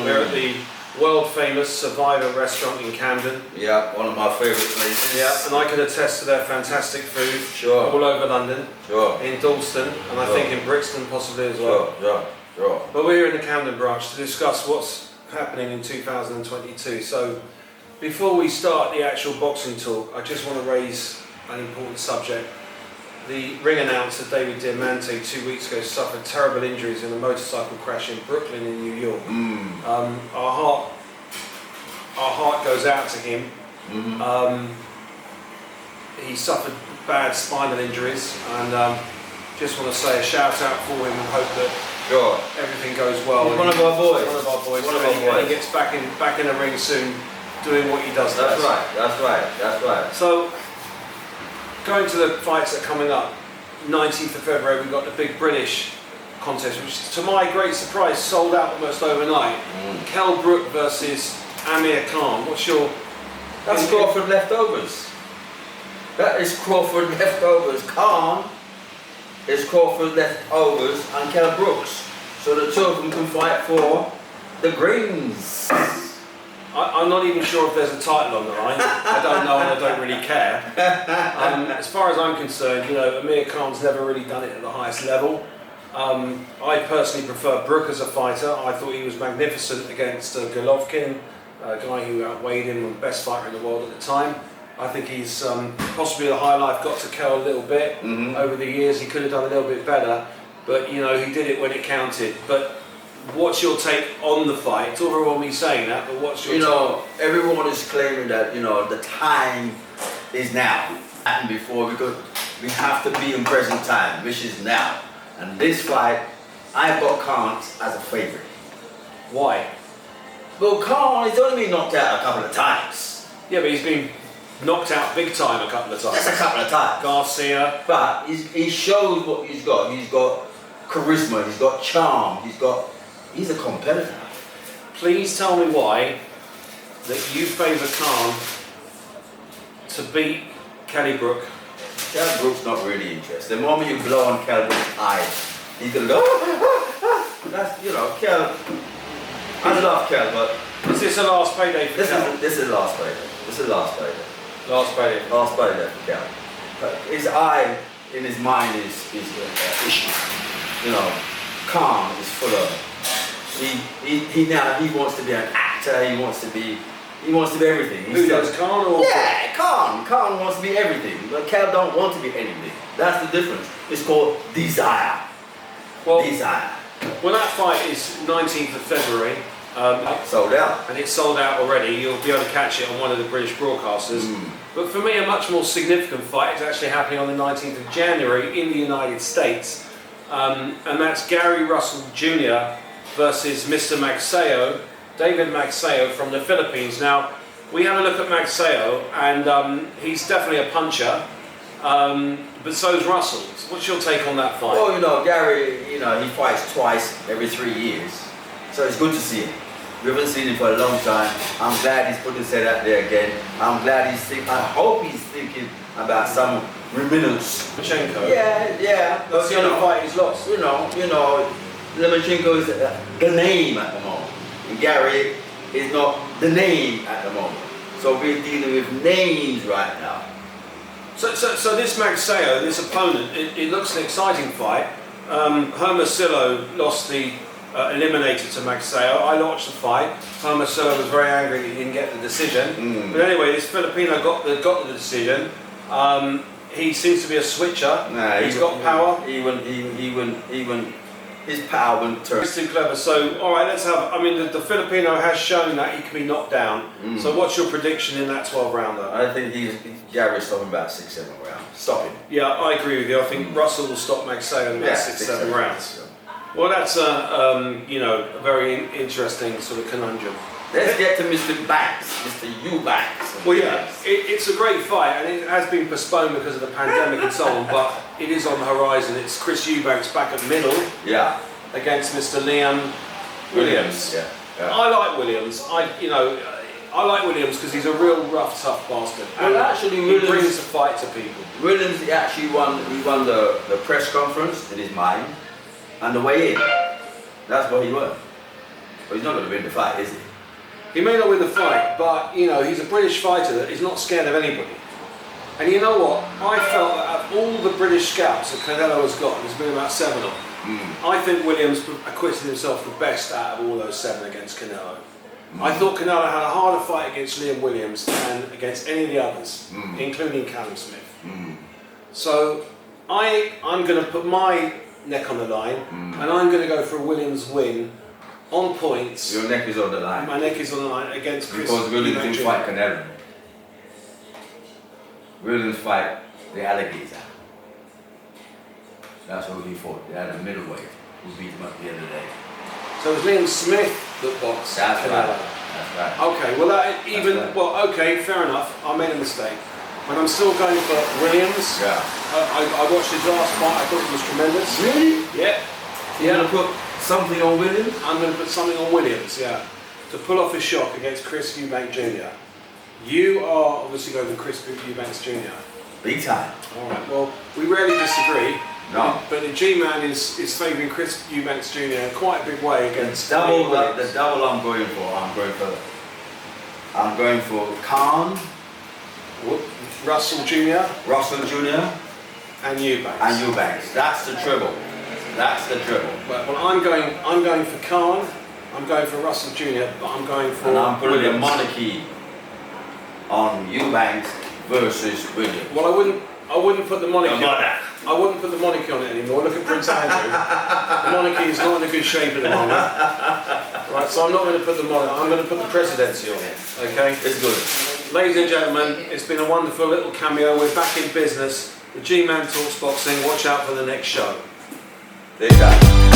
We're at the world famous Survivor restaurant in Camden. Yeah, one of my favourite places. Yeah, and I can attest to their fantastic food. Sure. All over London. Sure. In Dalston, and I think in Brixton possibly as well. Sure. But we're here in the Camden branch to discuss what's happening in 2022. So before we start the actual boxing talk, I just want to raise an important subject. The ring announcer David Diamante 2 weeks ago suffered terrible injuries in a motorcycle crash in Brooklyn in New York. Our heart goes out to him. He suffered bad spinal injuries, and just want to say a shout out for him and hope that everything goes well. He's one of our boys. And he gets back in the ring soon, doing what he does best. That's right. So, going to the fights that are coming up, 19th of February we've got the big British contest, which to my great surprise sold out almost overnight. Kell Brook versus Amir Khan. What's your... That's Crawford leftovers. That is Crawford leftovers. Khan is Crawford leftovers and Kell Brooks. So the two of them can fight for the greens. I'm not even sure if there's a title on the line. I don't know, and I don't really care. As far as I'm concerned, you know, Amir Khan's never really done it at the highest level. I personally prefer Brook as a fighter. I thought he was magnificent against Golovkin, a guy who outweighed him, and the best fighter in the world at the time. I think he's possibly the high life got to Kell a little bit over the years. He could have done a little bit better, but you know, he did it when it counted. But what's your take on the fight? It's all very well me saying that, but what's your take? Know, everyone is claiming that, you know, the time is now and before, because we have to be in present time, which is now. And this fight, I've got Khan as a favourite. Why? Well, Khan has only been knocked out a couple of times. Yeah, but he's been knocked out big time a couple of times. That's a couple of times. Garcia. But he shows what he's got. He's got charisma, he's got charm, he's a competitor. Please tell me why that you favour Khan to beat Kelly Brook. Kell Brook's not really interested. The moment you blow on Kell Brook's eye, he's gonna go, That's, you know, Kell. I love Kell, but is this the last payday for Kell? This is the last payday. This is the last payday. Last payday. Last payday for Kell. But his eye in his mind is the issue. You know, Khan is full of. He wants to be an actor. He wants to be everything. Who does, Khan or? Yeah, Khan. Khan wants to be everything, but Kell don't want to be anything. That's the difference. It's called desire. Well, desire. Well, that fight is 19th of February. Sold out. And it's sold out already. You'll be able to catch it on one of the British broadcasters. But for me, a much more significant fight is actually happening on the 19th of January in the United States. And that's Gary Russell Jr. versus Mr. Magsayo, David Magsayo from the Philippines. Now, we had a look at Magsayo, and he's definitely a puncher, but so's Russell. What's your take on that fight? Well, you know, Gary, you know, he fights twice every 3 years, so it's good to see him. We haven't seen him for a long time. I'm glad he's put his head out there again. I'm glad I hope he's thinking about some reminiscence. Lomachenko. Yeah. That's the only fight he's lost. You know, Lomachenko is the name at the moment. And Gary is not the name at the moment. So we're dealing with names right now. So this Magsayo, this opponent, it looks an exciting fight. Hermosillo lost the eliminator to Magsayo. I watched the fight. Hermosillo was very angry that he didn't get the decision. But anyway, this Filipino got the decision. He seems to be a switcher. He's got power. He wouldn't. His power wouldn't turn. He's too clever. So, all right, let's have. I mean, the Filipino has shown that he can be knocked down. So, what's your prediction in that 12-rounder? I think Gary's stopping about 6-7 rounds. Stop him. Yeah, I agree with you. I think Russell will stop Magsayo in about 6-7 rounds. Well, that's you know, a very interesting sort of conundrum. Let's get to Mr. Banks, Mr. Eubanks. Well, yeah, it's a great fight, and it has been postponed because of the pandemic and so on, but it is on the horizon. It's Chris Eubanks back at middle against Mr. Liam Williams. Yeah. I like Williams. I like Williams because he's a real rough, tough bastard. Well, actually, he brings the fight to people. Williams actually won the press conference in his mind, and the way in. That's what he won. But he's not going to win the fight, is he? He may not win the fight, but you know, he's a British fighter that is not scared of anybody. And you know what? I felt that out of all the British scouts that Canelo has got, there's been about 7 of them. I think Williams acquitted himself the best out of all those 7 against Canelo. I thought Canelo had a harder fight against Liam Williams than against any of the others, including Callum Smith. So I'm going to put my neck on the line, and I'm going to go for a Williams win on points. Your neck is on the line. My neck is on the line against Chris. Because Williams didn't fight Canelo. Williams fight the alligator. That's what he fought. They had a middleweight who beat him up the other day. So it was Liam Smith that boxed. That's Canelo. right. That's right. Okay, well Right. well, okay, fair enough. I made a mistake, but I'm still going for Williams. Yeah. I watched his last fight. I thought it was tremendous. Really? Yeah. You're going to put something on Williams? I'm going to put something on Williams. Yeah. To pull off his shock against Chris Eubank Jr. You are obviously going for Chris Eubanks Jr. Big time. All right. Well, we rarely disagree. No. But the G-Man is favouring Chris Eubanks Jr. in quite a big way against The double I'm going for Khan, Russell Jr. Jr. and Eubanks. and Eubanks. That's the triple. That's the triple. Well, I'm going for Khan. I'm going for Russell Jr. But I'm going for And I'm putting Williams. a monarchy on Eubanks versus Williams. Well, I wouldn't put the monarchy. The monarch. I wouldn't put the monarchy on it anymore. Look at Prince Andrew. The monarchy is not in a good shape at the moment. Right, so I'm not going to put the monarchy. I'm going to put the presidency on it. Okay. It's good. Ladies and gentlemen, it's been a wonderful little cameo. We're back in business. The G-Man Talks Boxing. Watch out for the next show. There you go.